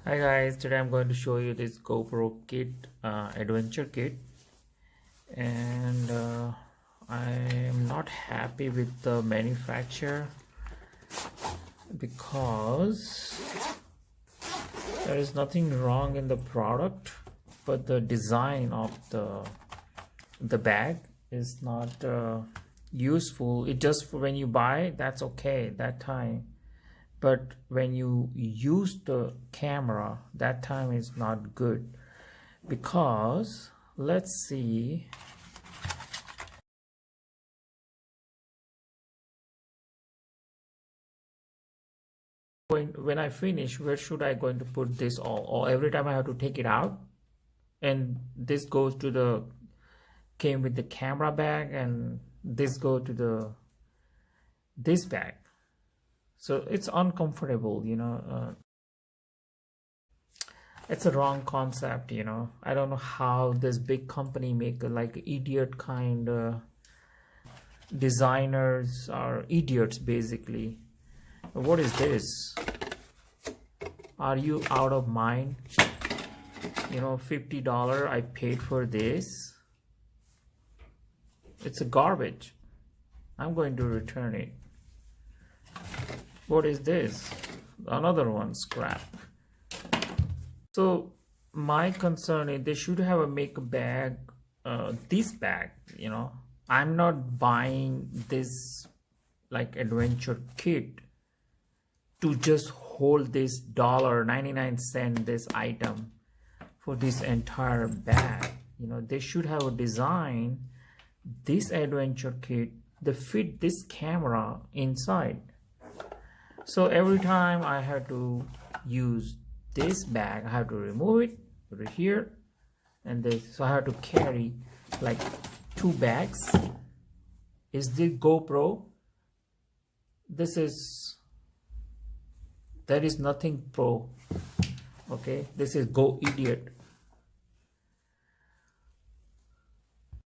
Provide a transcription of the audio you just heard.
Hi guys, today I'm going to show you this GoPro kit, adventure kit, and I am not happy with the manufacturer because there is nothing wrong in the product, but the design of the bag is not useful. It just when you buy, that's okay that time, but when you use the camera, that time is not good. Because let's see, when I finish, where should I going to put this all? Or every time I have to take it out, and this goes to the came with the camera bag, and this go to this bag, so it's uncomfortable, it's a wrong concept. I don't know how this big company make like idiot kind designers are idiots basically. What is this? Are you out of mind? $50 I paid for this. It's a garbage. I'm going to return it. What is this? Another one, scrap. So my concern is they should have a make a bag, this bag, I'm not buying this like adventure kit to just hold this $1.99 this item for this entire bag. They should have a design this adventure kit that fit this camera inside. So every time I have to use this bag, I have to remove it, put it here, and this. So I have to carry like 2 bags. Is this GoPro? That is nothing pro. Okay, this is Go Idiot.